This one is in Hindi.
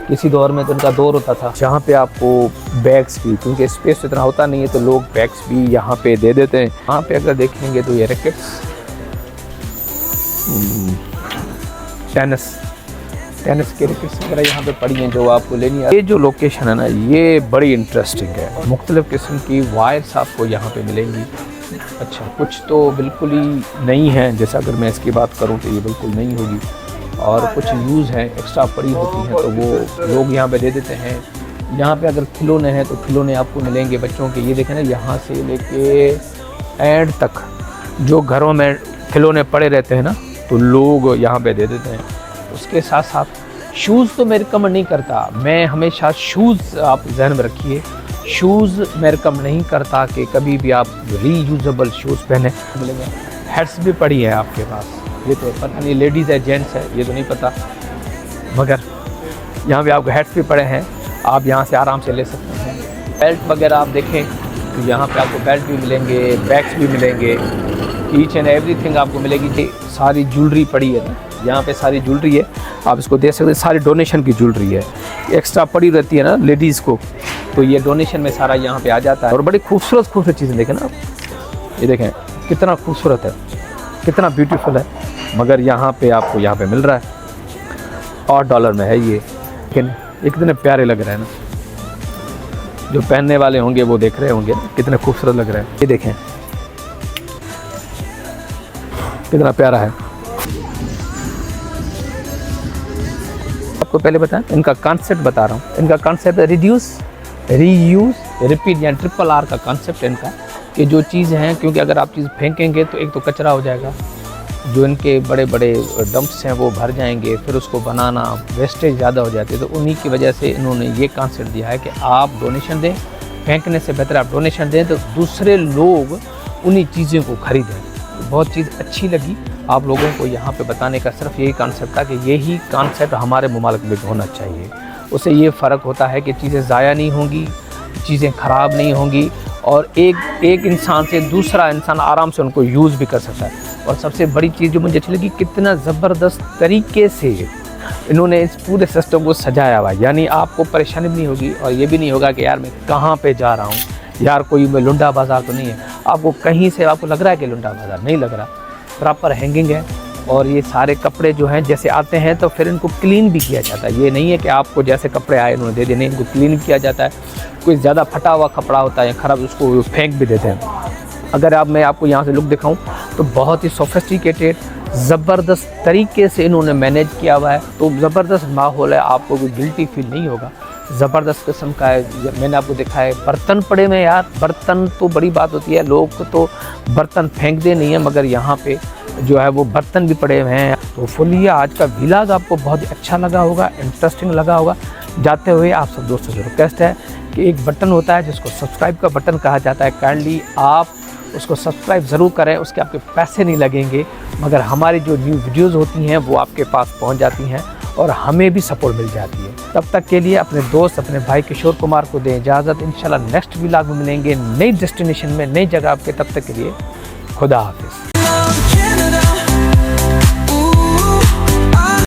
किसी दौर में तो इनका दौर होता था जहाँ पे आपको बैग्स भी, क्योंकि स्पेस इतना होता नहीं है तो लोग बैग्स भी यहाँ पे दे देते हैं। यहाँ पे अगर देखेंगे तो ये रैकेट्स, टेनिस के रैकेट्स वगैरह यहाँ पे पड़ी हैं जो आपको लेनी है। ये जो लोकेशन है ना, ये बड़ी इंटरेस्टिंग है। मुख्तलिफ़ किस्म की वायर्स आपको यहाँ पे मिलेंगी। अच्छा, कुछ तो बिल्कुल ही नहीं है, जैसा अगर मैं इसकी बात करूँ तो ये बिल्कुल नहीं होगी, और कुछ यूज़ हैं एक्स्ट्रा पड़ी होती हैं तो वो लोग यहाँ पे दे देते हैं। यहाँ पे अगर खिलौने हैं तो खिलौने आपको मिलेंगे बच्चों के। ये देखें ना, यहाँ से लेके एंड तक जो घरों में खिलौने पड़े रहते हैं ना, तो लोग यहाँ पे दे देते हैं। उसके साथ साथ शूज़ तो मैं रिकमेंड नहीं करता, मैं हमेशा शूज़ आप जहन में रखिए, शूज़ मैं रिकमेंड नहीं करता कि कभी भी आप रीयूजेबल शूज़ पहने। मिलेंगे हेड्स भी पड़ी है आपके पास, ये तो पता नहीं लेडीज़ है जेंट्स है ये तो नहीं पता, मगर यहाँ पे आपको हेड्स भी पड़े हैं, आप यहाँ से आराम से ले सकते हैं। बेल्ट वगैरह आप देखें तो यहाँ पे आपको बेल्ट भी मिलेंगे, बैग्स भी मिलेंगे, ईच एंड एवरीथिंग आपको मिलेगी। सारी ज्वेलरी पड़ी है ना, यहाँ पे सारी ज्वेलरी है, आप इसको देख सकते हैं, सारी डोनेशन की ज्वेलरी है, एक्स्ट्रा पड़ी रहती है ना लेडीज़ को, तो ये डोनेशन में सारा यहाँ पे आ जाता है। और बड़ी खूबसूरत चीज़ें देखें ना, ये देखें कितना खूबसूरत है, कितना ब्यूटीफुल है, मगर यहाँ पे आपको यहाँ पे मिल रहा है $8 में है ये। लेकिन ये कितने प्यारे लग रहे हैं ना, जो पहनने वाले होंगे वो देख रहे होंगे कितने खूबसूरत लग रहे हैं। ये देखें कितना प्यारा है। आपको पहले बताएं, इनका कॉन्सेप्ट बता रहा हूँ। इनका कॉन्सेप्ट है रिड्यूस, रीयूज, रिपीट, यानी RRR का कॉन्सेप्ट है इनका, कि जो चीज़ हैं, क्योंकि अगर आप चीज़ फेंकेंगे तो एक तो कचरा हो जाएगा, जो इनके बड़े बड़े डंप्स हैं वो भर जाएंगे, फिर उसको बनाना वेस्टेज ज़्यादा हो जाती है। तो उन्हीं की वजह से इन्होंने ये कॉन्सेप्ट दिया है कि आप डोनेशन दें, फेंकने से बेहतर आप डोनेशन दें तो दूसरे लोग उन्हीं चीज़ों को ख़रीदें। तो बहुत चीज़ अच्छी लगी आप लोगों को यहाँ पे बताने का, सिर्फ यही कॉन्सेप्ट था कि यही कॉन्सेप्ट हमारे मुमालिक में होना चाहिए। उससे ये फ़र्क होता है कि चीज़ें ज़ाया नहीं होंगी, चीज़ें ख़राब नहीं होंगी, और एक इंसान से दूसरा इंसान आराम से उनको यूज़ भी कर सकता है। और सबसे बड़ी चीज़ जो मुझे अच्छी लगी, कितना ज़बरदस्त तरीके से इन्होंने इस पूरे सिस्टम को सजाया हुआ है, यानी आपको परेशानी भी नहीं होगी, और ये भी नहीं होगा कि यार मैं कहाँ पे जा रहा हूँ, यार कोई मैं लुंडा बाज़ार तो नहीं है। आपको कहीं से आपको लग रहा है कि लुंडा बाज़ार नहीं लग रहा, प्रॉपर हैंगिंग है। और ये सारे कपड़े जो हैं जैसे आते हैं तो फिर इनको क्लीन भी किया जाता है। ये नहीं है कि आपको जैसे कपड़े आए उन्होंने दे देने, इनको क्लीन किया जाता है। कोई ज़्यादा फटा हुआ कपड़ा होता है ख़राब, उसको फेंक भी देते हैं। अगर मैं आपको यहाँ से लुक दिखाऊं तो बहुत ही सोफिस्टिकेटेड, ज़बरदस्त तरीके से इन्होंने मैनेज किया हुआ है, तो ज़बरदस्त माहौल है, आपको कोई गिल्टी फील नहीं होगा। ज़बरदस्त किस्म का है। मैंने आपको देखा है बर्तन पड़े हुए यार, बर्तन तो बड़ी बात होती है, लोग तो बर्तन फेंकते नहीं है, मगर यहाँ पे जो है वो बर्तन भी पड़े हुए हैं। तो फुलिया आज का व्लॉग आपको बहुत ही अच्छा लगा होगा, इंटरेस्टिंग लगा होगा। जाते हुए आप सब दोस्तों से रिक्वेस्ट है कि एक बटन होता है जिसको सब्सक्राइब का बटन कहा जाता है, काइंडली आप उसको सब्सक्राइब ज़रूर करें। उसके आपके पैसे नहीं लगेंगे, मगर हमारी जो न्यू वीडियोस होती हैं वो आपके पास पहुंच जाती हैं और हमें भी सपोर्ट मिल जाती है। तब तक के लिए अपने दोस्त, अपने भाई किशोर कुमार को दें इजाज़त। इंशाल्लाह नेक्स्ट व्लॉग में मिलेंगे नई डेस्टिनेशन में, नई जगह आपके। तब तक के लिए खुदा हाफिज़।